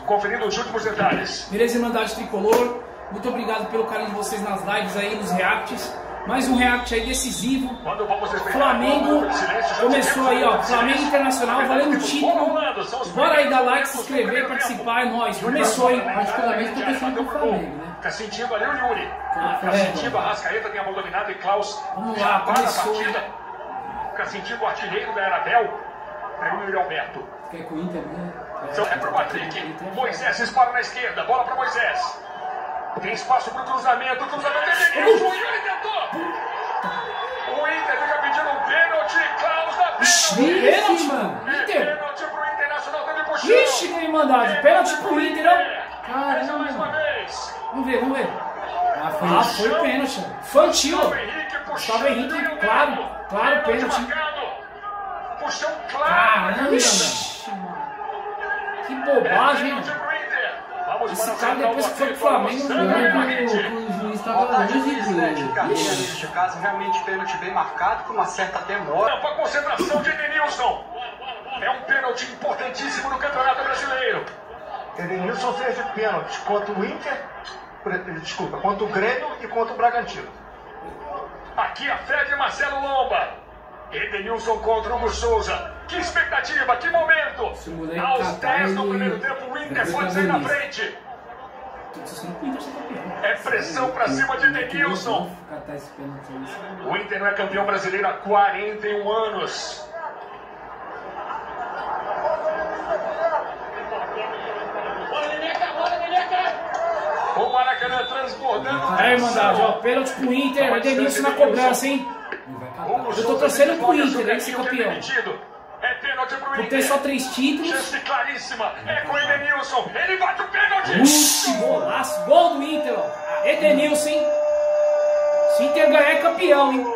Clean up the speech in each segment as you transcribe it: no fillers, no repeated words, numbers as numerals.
Conferindo os últimos detalhes. Beleza, Irmandade Tricolor? Muito obrigado pelo carinho de vocês nas lives aí, nos reacts. Mais um react aí decisivo. Flamengo começou aí, ó. Flamengo Internacional, valendo o título. Bora aí dar like, se inscrever, participar, é nóis. Começou, hein? Particularmente tô pensando no Flamengo, né? Tá sentindo ali o Yuri. Tá sentindo a Arrascaeta, tem a bola dominada e Klaus. Vamos lá, começou. Tá sentindo o artilheiro da Arabel. É o Yuri Alberto. Quer com o Inter, né? É pro Patrick. Moisés dispara na esquerda, bola para Moisés. Tem espaço pro cruzamento, o cruzamento é Denilson, o Yuri tentou. O Inter fica pedindo um pênalti, Klaus dá pênalti. Pênalti, mano. Inter. Pênalti pro Internacional, teve puxão. Ixi, que Irmandade, pênalti pro Inter, ó. Caramba. Mais uma vez. Vamos ver, vamos ver. Foi pênalti. Infantil. Gustavo Henrique, claro, pênalti. Puxão claro. Caramba, mano. Que bobagem, mano. Esse cara depois que foi pro Flamengo, O juiz estava neste caso, realmente pênalti bem marcado, com uma certa demora. A concentração de Edenilson. É um pênalti importantíssimo no Campeonato Brasileiro. Edenilson fez de pênalti contra o Inter, contra o Grêmio e contra o Bragantino. Aqui a fé de Marcelo Lomba. Edenilson contra o Hugo Souza. Que expectativa, que momento! Aos 10 do primeiro tempo, o Inter pode sair na frente. É pressão pra cima de Edenilson. O Inter não é campeão brasileiro há 41 anos. O Maracanã transbordando. É, Irmandade, ó, pênalti pro Inter, Edenilson na cobrança, hein? Eu tô torcendo pro Inter, hein, ser campeão. É pênalti pro Inter. Por ter só 3 títulos. Chance claríssima. É com Edenilson. Ele bate o pênalti. Golaço. Gol do Inter, ó. Edenilson, hein? Se o Inter ganhar é campeão, hein?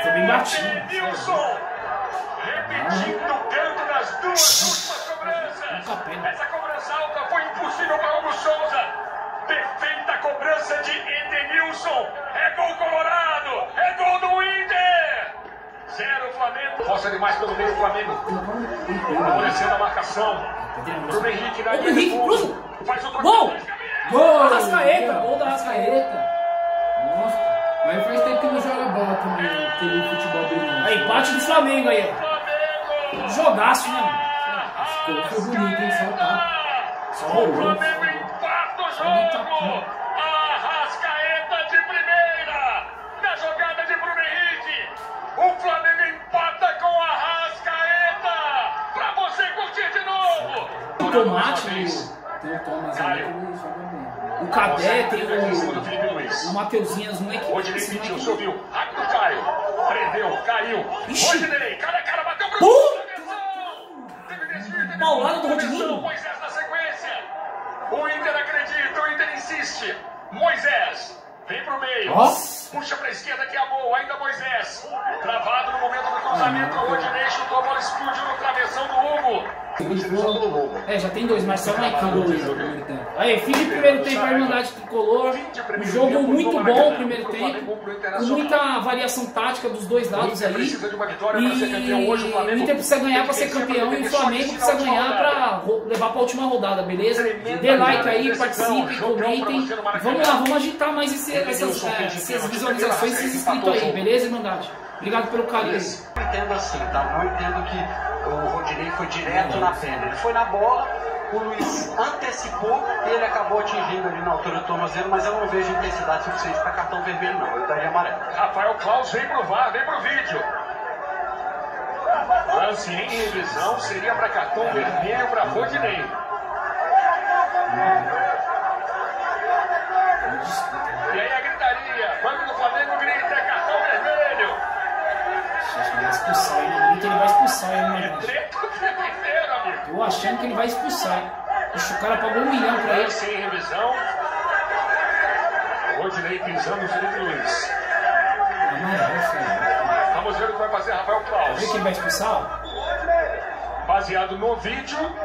Foi bem batido. Edenilson. Repetindo o canto das duas últimas cobranças. Essa cobrança alta foi impossível para Hugo Souza. Perfeita cobrança de Edenilson. É gol colorado. É gol do Inter. 0 Flamengo. Força demais pelo meio do Flamengo. Favorecendo a marcação. Bruno Henrique na linha de fundo. Faz o gol. Gol. Arrascaeta. Gol da Arrascaeta. Nossa. Mas faz tempo que não joga bola também. Aquele futebol dele. Aí, empate do Flamengo aí, ó. Jogaço, né? Ficou bonito, hein? Só o Flamengo empata o jogo. Arrascaeta de primeira. Na jogada de Bruno Henrique. O Flamengo empata com a Arrascaeta. Pra você curtir de novo. O Tomate, tem o Thomas aí, ele joga bem. O Cadê, tem o Mateuzinhas, não é que... Rodinei pediu, subiu. Rápido, Caio. Prendeu, caiu. Rodinei, cara, bateu pro... Paulada do Rodinei. Moisés na sequência. O Inter acredita, o Inter insiste. Moisés, vem pro meio. Nossa. Puxa pra esquerda que é a boa, ainda Moisés. Travado no momento do cruzamento, o Rodinei chutou, a bola explodiu no travessão do Hugo. É, já tem 2, mas só não é campo. Aí, fim de primeiro tempo, a Irmandade Tricolor. Um jogo muito bom, o primeiro tempo. Com muita variação tática dos dois lados ali. E o Inter precisa ganhar para ser campeão e o Flamengo precisa ganhar para levar para a última rodada, beleza? Dê like aí, participem, comentem. Vamos lá, vamos agitar mais essas visualizações, esses inscritos aí, beleza, Irmandade? Obrigado pelo carinho. Eu entendo assim, tá? Não entendo que o Rodinei foi direto na perna. Ele foi na bola, o Luiz antecipou e ele acabou atingindo ali na altura do tornozelo, mas eu não vejo intensidade suficiente para cartão vermelho, não. Eu daria amarelo. Rafael Klaus vem pro VAR, vem pro vídeo. Lance em revisão seria para cartão vermelho para Rodinei. E aí a gritaria, quando do Flamengo grita, é cartão vermelho. Acho que ele vai expulsar ele. Ele vai expulsar ele, né? Amigo. Tô achando que ele vai expulsar. Ixi, o cara pagou 1 milhão pra ele. Sem revisão. Rodinei pisando no Felipe Luiz. Vamos ver o que vai fazer Rafael Klaus. Vê que ele vai expulsar? Baseado no vídeo.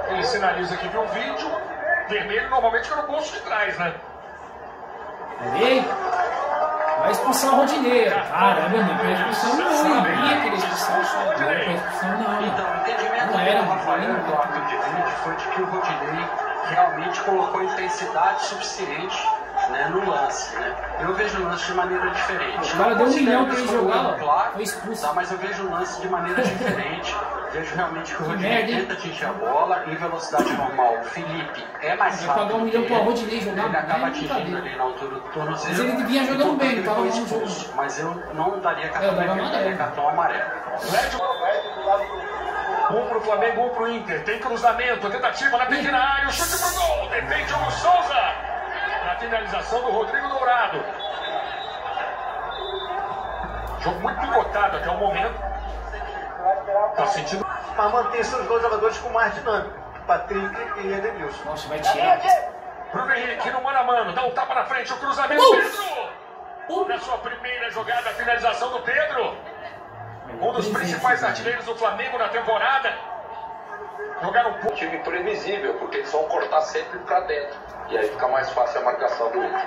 Ele sinaliza que viu o vídeo. Vermelho normalmente fica no bolso de trás, né? Ei! Vai expulsar o Rodinei. Caramba, não é pra expulsão não. Sabia que ele ia expulsar o Rodinei. Não é pra expulsão não. Então, o entendimento Não era, do Rafael não do árbitro de vídeo foi de que o Rodinei realmente colocou intensidade suficiente, né, no lance, né? Eu vejo o lance de maneira diferente. O cara deu 1 milhão pra ele jogar, claro, foi expulso. tá, mas eu vejo o lance de maneira diferente. Vejo realmente que o Rodinei tenta atingir a bola em velocidade normal. O Felipe é mais rápido. Vai pagar 1 milhão pro Rodinei jogar, ele acaba não é atingindo brincadeira. ali na altura do tornozelo. Mas ele vinha jogando bem, tava no jogo. Mas eu não daria dava amarelo. cartão amarelo. Um pro Flamengo, um pro Inter. Tem cruzamento, tentativa na pequena área, o chute pro gol. Defende o Souza. Na finalização do Rodrigo Dourado. Jogo muito picotado até o momento. Tá sentindo? Mas mantém seus dois jogadores com mais dinâmica, Patrick e Edenilson. Nossa, vai tirar. Bruno Henrique no mano a mano, dá um tapa na frente, o cruzamento. Pedro! Na sua primeira jogada, a finalização do Pedro. Um dos principais artilheiros do Flamengo na temporada. Jogaram um pouco. Time previsível, porque eles vão cortar sempre pra dentro. E aí fica mais fácil a marcação do Inter.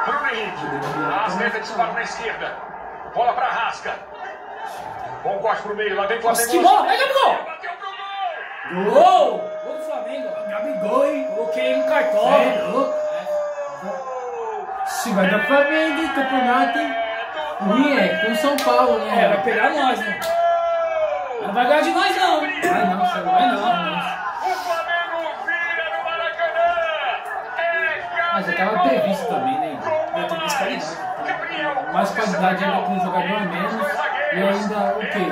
Bruno Henrique. Rasca dispara na esquerda. Bola pra Rasca. Bom corte pro meio, lá vem Flamengo. Nossa, que bola! Pega pro gol! Bateu pro gol! Gol! Gol do Flamengo. Gabigol, hein? Coloquei no cartão. É louco. Se vai dar Flamengo, hein? Campeonato, hein? Ruim é, com São Paulo, É, vai né? pegar nós, né? Não vai ganhar de nós, não. Vai não, você Vai vai não. não. O Flamengo vira no Maracanã. É Mas já tava previsto também, né? Eu tô mais qualidade. Mais qualidade ainda com um jogador a menos. E ainda o quê?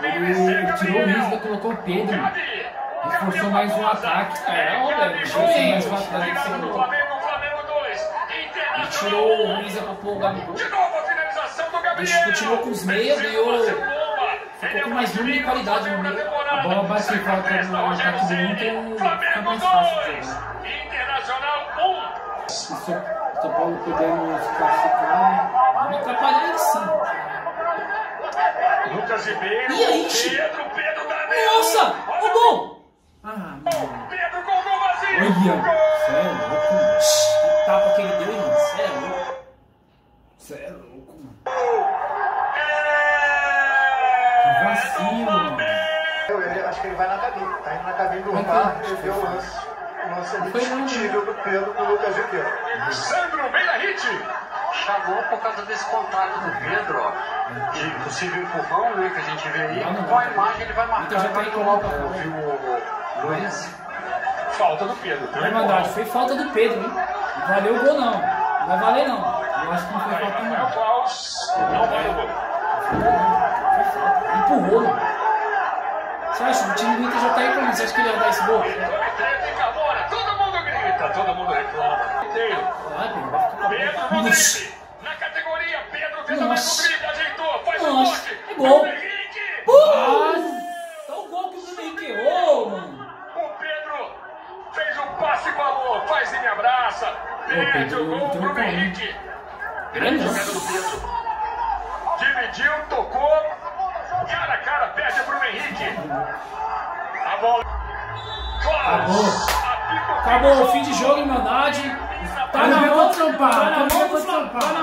Ele tirou o Isla, colocou o Pedro. Reforçou mais um ataque. É, ó, velho. Reforçou mais um ataque. Flamengo 2. E tirou o Luiz pra pôr o Gabigol. De novo a finalização do Gabriel. Continuou com os meias, ganhou. Ficou com mais número e qualidade no meio. A bola bate e falta no ataque do Inter, fica mais fácil de jogar. Internacional 1. Se o São Paulo puder se classificar, né? Vamos atrapalhar ele sim. Lucas Ribeiro. E aí, Pedro da Nossa! O gol! Ah, mano. Pedro com o gol vazio. Olha, cê é louco, mano. O tapa que ele deu, irmão. Cê é louco. Cê é louco, mano. É Vacilo, mano. Eu acho que ele vai na cabine. Tá indo na cabine do VAR, ele vê o lance. O lance ali discutível do Pedro com o Lucas Ribeiro. Sandro vem na hit. Chamou por causa desse contato do Pedro, ó, de possível empurrão, né, que a gente vê aí. Com a imagem ele vai marcar, Então já tá vai aí tomar com o Luiz. Falta do Pedro. Irmandade, foi falta do Pedro, hein? Não valeu o gol, não. Não vai valer, não. Eu acho que não foi falta, É o não. Klaus. Não vai o gol. Empurrou, mano. Você acha? O time do Inter já tá aí pra mim. Você acha que ele ia dar esse gol? Tome treta em Camora. Todo mundo grita. Todo mundo reclama. Inteiro. Vai, Pedro. Vai ficar Pedro com a Rodrigues. Na categoria, Pedro fez a mais Nossa. no drible. Ajeitou. Faz o Nossa. toque. É gol. Bruno Henrique. Tá o gol que o Bruno Henrique errou, mano. O Pedro fez um passe com valor. Faz e me abraça. Perde Pedro, o gol. entrou Bruno com ele. Henrique. Grande jogada do Pedro. Dividiu, tocou. Cara a cara, perde o Bruno Henrique. A bola. Klaus. Acabou o fim de jogo, Irmandade. Tá na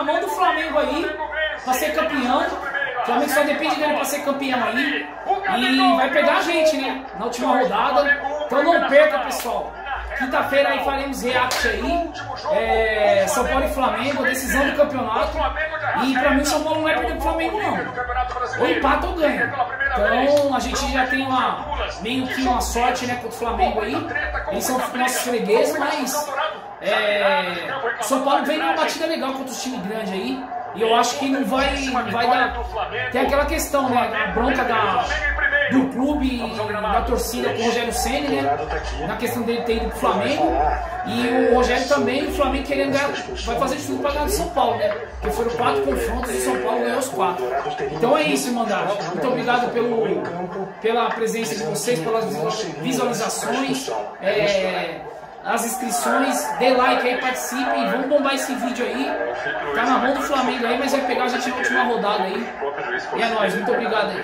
mão do Flamengo aí, pra ser campeão. O Flamengo só depende dele pra ser campeão aí. E vai pegar a gente, né? Na última rodada. Então não perca, pessoal. Quinta-feira aí faremos react aí. São Paulo e Flamengo, decisão do campeonato. E pra mim o São Paulo não vai perder pro Flamengo, não. Ou empata ou ganha. Então a gente já tem meio que uma sorte, né, contra o Flamengo aí. Eles são nossos fregueses, mas o São Paulo vem numa batida legal contra os times grandes aí. E eu acho que não vai dar. Tem aquela questão, né? A bronca do clube e da torcida com o Rogério Ceni, né? Na questão dele ter ido pro Flamengo. E o Rogério também, o Flamengo querendo ganhar, vai fazer de tudo para ganhar do São Paulo, né? Porque foram 4 confrontos e o São Paulo ganhou os 4. Então é isso, irmandade. Muito obrigado pela presença de vocês, pelas visualizações, as inscrições. Dê like aí, participem, vamos bombar esse vídeo aí. Tá na mão do Flamengo aí, mas vai pegar a gente na última rodada aí. E é nóis, muito obrigado aí.